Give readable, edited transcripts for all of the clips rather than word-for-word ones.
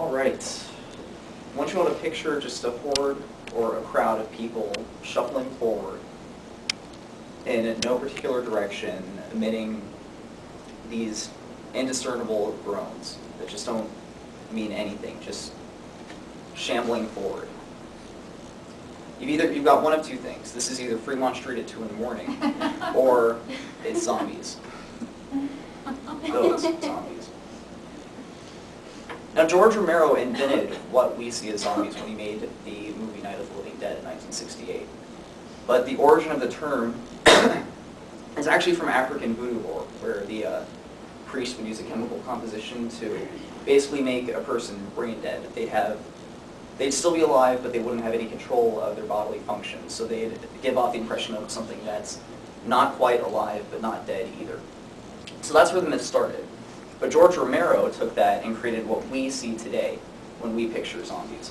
All right. I want you all to picture just a horde or a crowd of people shuffling forward in no particular direction, emitting these indiscernible groans that just don't mean anything, just shambling forward. You've got one of two things. This is either Fremont Street at 2 in the morning, or it's zombies. Those zombies. Now, George Romero invented what we see as zombies when he made the movie Night of the Living Dead in 1968. But the origin of the term is actually from African voodoo lore, where the priest would use a chemical composition to basically make a person brain dead. They'd still be alive, but they wouldn't have any control of their bodily functions. So they'd give off the impression of something that's not quite alive, but not dead either. So that's where the myth started. But George Romero took that and created what we see today when we picture zombies.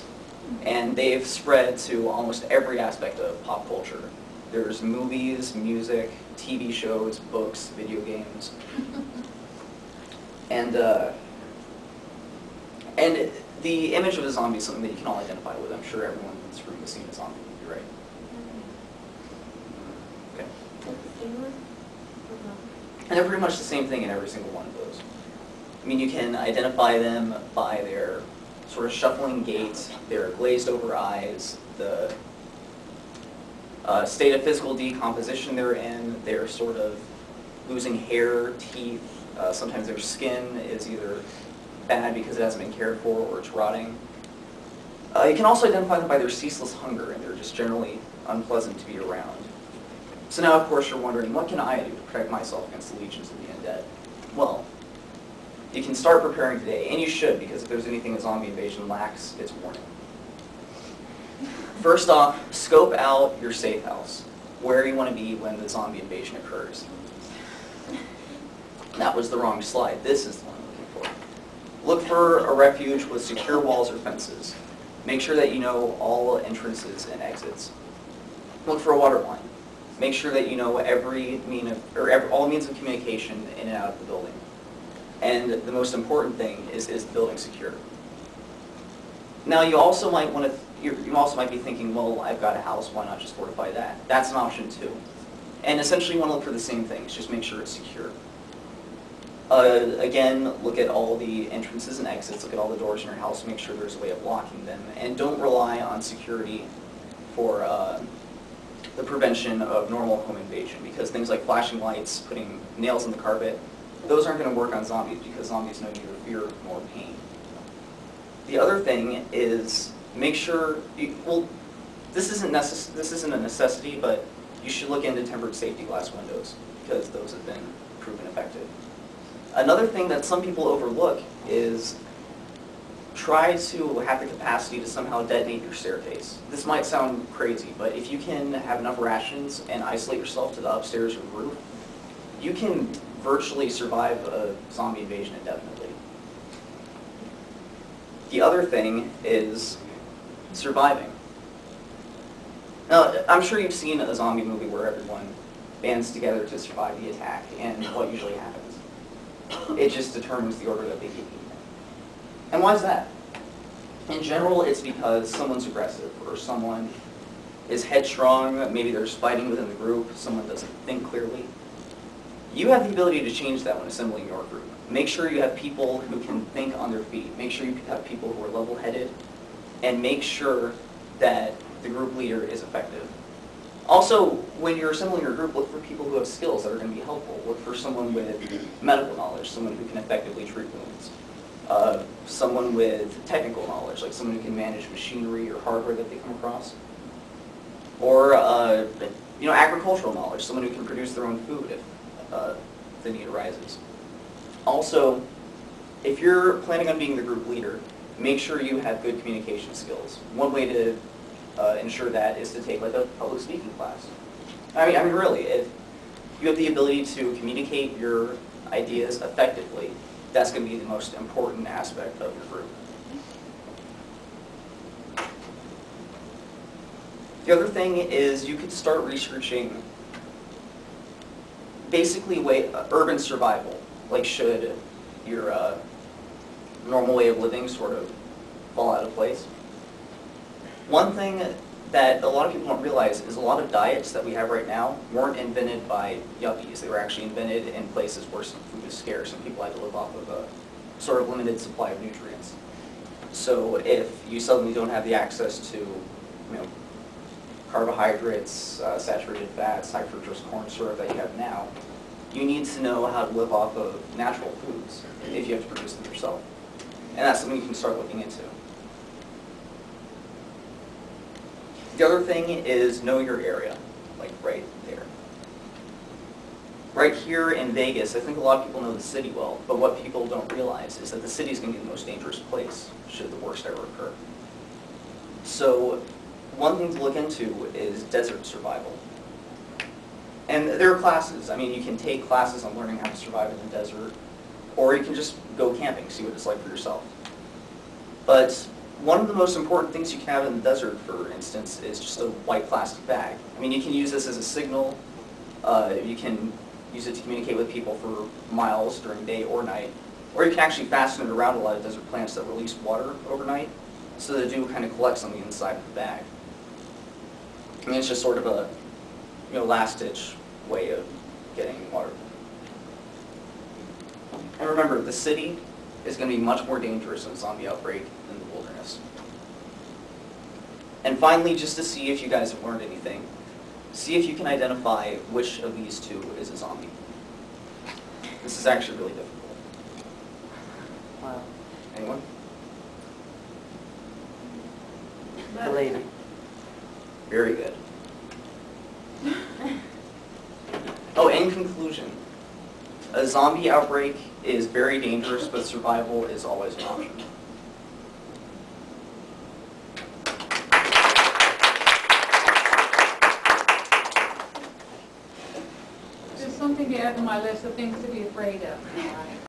And they've spread to almost every aspect of pop culture. There's movies, music, TV shows, books, video games. And the image of a zombie is something that you can all identify with. I'm sure everyone in this room has seen a zombie movie, right? Okay. And they're pretty much the same thing in every single one of those. I mean, you can identify them by their sort of shuffling gait, their glazed over eyes, the state of physical decomposition they're in, their sort of losing hair, teeth, sometimes their skin is either bad because it hasn't been cared for or it's rotting. You can also identify them by their ceaseless hunger, and they're just generally unpleasant to be around. So now, of course, you're wondering, what can I do to protect myself against the legions of the undead? Well, you can start preparing today, and you should, because if there's anything a zombie invasion lacks, it's warning. First off, scope out your safe house, where you want to be when the zombie invasion occurs. That was the wrong slide. This is the one I'm looking for. Look for a refuge with secure walls or fences. Make sure that you know all entrances and exits. Look for a water line. Make sure that you know all means of communication in and out of the building. And the most important thing is the building secure? Now, you also might be thinking, well, I've got a house, why not just fortify that? That's an option too. And essentially, you want to look for the same things, just make sure it's secure. Again, look at all the entrances and exits, look at all the doors in your house, make sure there's a way of locking them, and don't rely on security for the prevention of normal home invasion, because things like flashing lights, putting nails in the carpet, those aren't going to work on zombies, because zombies know neither fear nor pain. The other thing is make sure, this isn't a necessity, but you should look into tempered safety glass windows, because those have been proven effective. Another thing that some people overlook is try to have the capacity to somehow detonate your staircase. This might sound crazy, but if you can have enough rations and isolate yourself to the upstairs or roof, you can virtually survive a zombie invasion indefinitely. The other thing is surviving. Now, I'm sure you've seen a zombie movie where everyone bands together to survive the attack, and what usually happens? It just determines the order that they get eaten. And why is that? In general, it's because someone's aggressive, or someone is headstrong, maybe there's fighting within the group, someone doesn't think clearly. You have the ability to change that when assembling your group. Make sure you have people who can think on their feet. Make sure you have people who are level-headed, and make sure that the group leader is effective. Also, when you're assembling your group, look for people who have skills that are going to be helpful. Look for someone with medical knowledge, someone who can effectively treat wounds. Someone with technical knowledge, like someone who can manage machinery or hardware that they come across. Or, agricultural knowledge, someone who can produce their own food if the need arises. Also, if you're planning on being the group leader, make sure you have good communication skills. One way to ensure that is to take like a public speaking class. I mean, really, if you have the ability to communicate your ideas effectively, that's going to be the most important aspect of your group. The other thing is you could start researching basically urban survival. Like, should your normal way of living sort of fall out of place. One thing that a lot of people don't realize is a lot of diets that we have right now weren't invented by yuppies. They were actually invented in places where food is scarce and people had to live off of a sort of limited supply of nutrients. So if you suddenly don't have the access to, carbohydrates, saturated fats, high fructose corn syrup that you have now, you need to know how to live off of natural foods if you have to produce them yourself. And that's something you can start looking into. The other thing is know your area, like right there. Right here in Vegas, I think a lot of people know the city well, but what people don't realize is that the city is going to be the most dangerous place should the worst ever occur. So one thing to look into is desert survival. And there are classes. I mean, you can take classes on learning how to survive in the desert, or you can just go camping, see what it's like for yourself. But one of the most important things you can have in the desert, for instance, is just a white plastic bag. I mean, you can use this as a signal. You can use it to communicate with people for miles during day or night. Or you can actually fasten it around a lot of desert plants that release water overnight, so the dew kind of collects on the inside of the bag. I mean, it's just sort of a last-ditch way of getting water. And remember, the city is going to be much more dangerous in a zombie outbreak than the wilderness. And finally, just to see if you guys have learned anything, see if you can identify which of these two is a zombie. This is actually really difficult. Wow. Anyone? The lady. Very good. Oh, in conclusion, a zombie outbreak is very dangerous, but survival is always an option. There's something to add to my list of things to be afraid of.